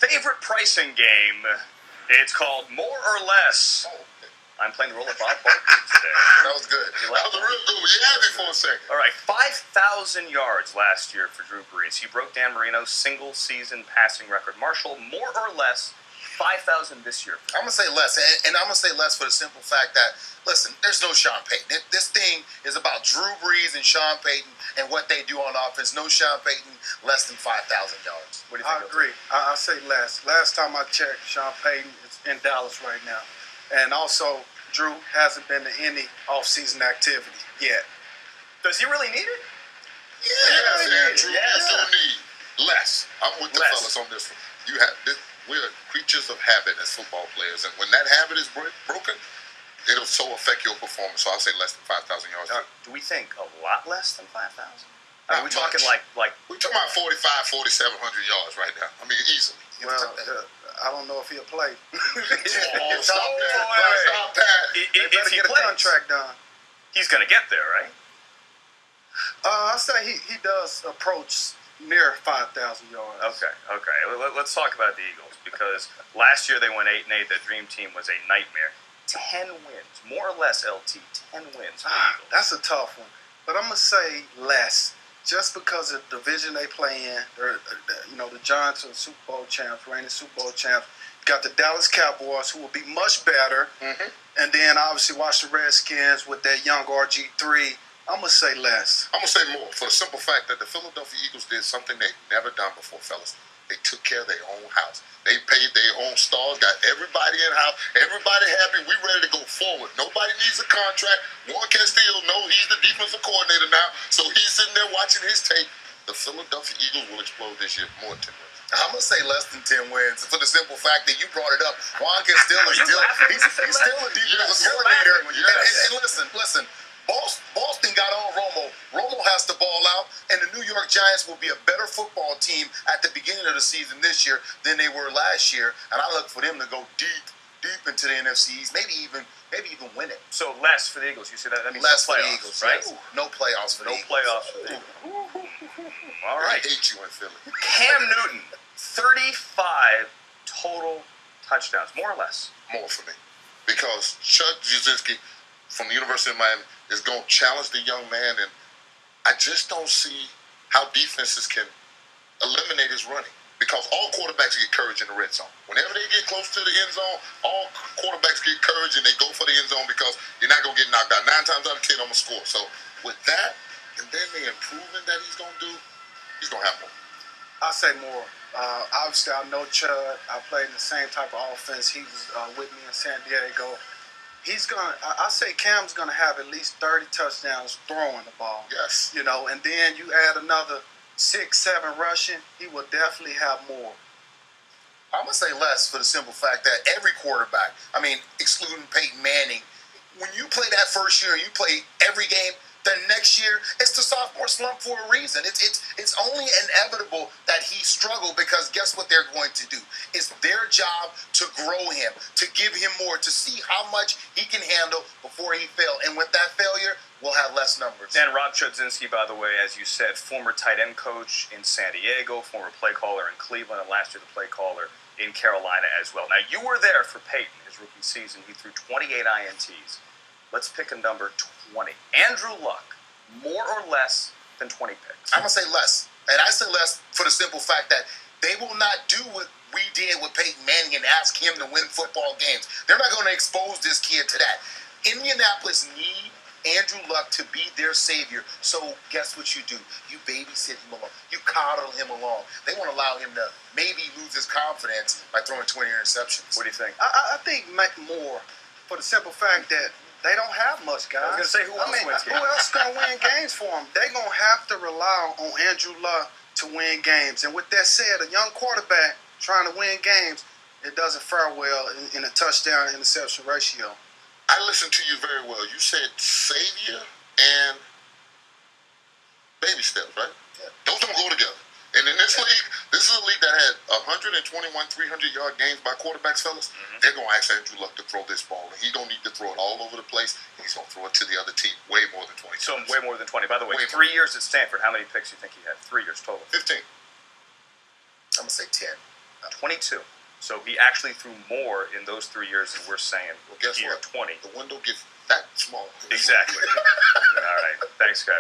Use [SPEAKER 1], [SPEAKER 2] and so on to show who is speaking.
[SPEAKER 1] favorite pricing game. It's called More or Less.
[SPEAKER 2] Oh, okay.
[SPEAKER 1] I'm playing the role of Bob Barkley today.
[SPEAKER 2] That was good. That was a real good one. You had me for a second.
[SPEAKER 1] All right, 5,000 yards last year for Drew Brees. He broke Dan Marino's single-season passing record. Marshall, more or less, 5,000 this year.
[SPEAKER 2] I'm going to say less, and I'm going to say less for the simple fact that, listen, there's no Sean Payton. This thing is about Drew Brees and Sean Payton and what they do on offense. No Sean Payton, less than 5,000 yards. What do you think?
[SPEAKER 3] I agree. I say less. Last time I checked, Sean Payton is in Dallas right now. And also, Drew hasn't been to any offseason activity yet.
[SPEAKER 1] Does he really need it?
[SPEAKER 2] Yes, Andrew. You do need less. I'm with the fellas on this one. We're creatures of habit as football players, and when that habit is broken, it'll so affect your performance. So I'll say less than 5,000 yards.
[SPEAKER 1] Do we think a lot less than 5,000? Are we
[SPEAKER 2] Not
[SPEAKER 1] talking
[SPEAKER 2] much.
[SPEAKER 1] like?
[SPEAKER 2] We're talking about 4,700 yards right now. I mean, easily.
[SPEAKER 3] Well, I don't know if he'll play.
[SPEAKER 2] Stop that.
[SPEAKER 3] They better get a contract done.
[SPEAKER 1] He's going to get there, right?
[SPEAKER 3] I say he does approach near 5,000 yards.
[SPEAKER 1] Okay. Let's talk about the Eagles, because last year they went 8-8. The Dream Team was a nightmare. 10 wins, more or less. LT 10 wins for the Eagles.
[SPEAKER 3] That's a tough one, but I'm gonna say less, just because of the division they play in. The Giants are Super Bowl champs, reigning Super Bowl champs. You got the Dallas Cowboys, who will be much better, and then obviously watch the Redskins with that young RG3. I'm going to say less.
[SPEAKER 2] I'm going to say more, for the simple fact that the Philadelphia Eagles did something they've never done before, fellas. They took care of their own house. They paid their own stars, got everybody in house, everybody happy. We ready to go forward. Nobody needs a contract. Warren Castillo knows he's the defensive coordinator now, so he's sitting there watching his tape. The Philadelphia Eagles will explode this year, more than 10 wins. I'm going to say less than 10 wins for the simple fact that you brought it up. Warren Castillo is he's still a defensive coordinator. And listen. Boston got on Romo. Romo has to ball out, and the New York Giants will be a better football team at the beginning of the season this year than they were last year. And I look for them to go deep into the NFC East, maybe even win it.
[SPEAKER 1] So less for the Eagles. You said that means
[SPEAKER 2] less
[SPEAKER 1] no
[SPEAKER 2] for
[SPEAKER 1] playoffs,
[SPEAKER 2] the Eagles,
[SPEAKER 1] right?
[SPEAKER 2] Yes. No playoffs for the Eagles.
[SPEAKER 1] No playoffs for the Eagles. All right.
[SPEAKER 2] I hate you in Philly.
[SPEAKER 1] Cam Newton, 35 total touchdowns, more or less.
[SPEAKER 2] More for me, because Chuck Juszczyk from the University of Miami is going to challenge the young man, and I just don't see how defenses can eliminate his running, because all quarterbacks get courage in the red zone. Whenever they get close to the end zone, all quarterbacks get courage and they go for the end zone, because you're not going to get knocked out. 9 times out of 10, I'm going to score. So with that, and then the improvement that he's going to do, he's going to have more.
[SPEAKER 3] I'll say more. Obviously, I know Chud. I played in the same type of offense. He was with me in San Diego. I say Cam's gonna have at least 30 touchdowns throwing the ball.
[SPEAKER 2] Yes.
[SPEAKER 3] And then you add another 6-7 rushing, he will definitely have more.
[SPEAKER 2] I'm gonna say less for the simple fact that every quarterback, excluding Peyton Manning, when you play that first year and you play every game, the next year it's the sophomore slump for a reason. It's only inevitable that he struggled, because guess what they're going to do? It's their job to grow him, to give him more, to see how much he can handle before he fails. And with that failure, we'll have less numbers.
[SPEAKER 1] And Rob Chodzinski, by the way, as you said, former tight end coach in San Diego, former play caller in Cleveland, and last year the play caller in Carolina as well. Now, you were there for Peyton, his rookie season. He threw 28 INTs. Let's pick a number 20. Andrew Luck, more or less than 20 picks?
[SPEAKER 2] I'm going to say less. And I say less for the simple fact that they will not do what we did with Peyton Manning and ask him to win football games. They're not going to expose this kid to that. Indianapolis need Andrew Luck to be their savior. So guess what you do? You babysit him along. You coddle him along. They won't allow him to maybe lose his confidence by throwing 20 interceptions.
[SPEAKER 1] What do you think?
[SPEAKER 3] I think more, for the simple fact that they don't have much, guys.
[SPEAKER 1] I was going to say, who else wins games?
[SPEAKER 3] Who else is going to win games for them? They're going to have to rely on Andrew Luck to win games. And with that said, a young quarterback trying to win games, it doesn't fare well in a touchdown-interception ratio.
[SPEAKER 2] I listened to you very well. You said savior and baby steps, right? Yeah. Those don't go together. And in this league, this is a league that had 121 300-yard games by quarterbacks, fellas. They're going to ask Andrew Luck to throw this ball, and he's going to need to throw it all over the place, and he's going to throw it to the other team way more than 20
[SPEAKER 1] So
[SPEAKER 2] times.
[SPEAKER 1] way more than 20. By the way,
[SPEAKER 2] Way
[SPEAKER 1] 3 years at Stanford, how many picks do you think he had? 3 years total.
[SPEAKER 2] 15. I'm going to say 10.
[SPEAKER 1] 22. So he actually threw more in those 3 years than we're saying.
[SPEAKER 2] Well, guess
[SPEAKER 1] here,
[SPEAKER 2] what?
[SPEAKER 1] 20.
[SPEAKER 2] The window gets that small.
[SPEAKER 1] Exactly. All right. Thanks, guys.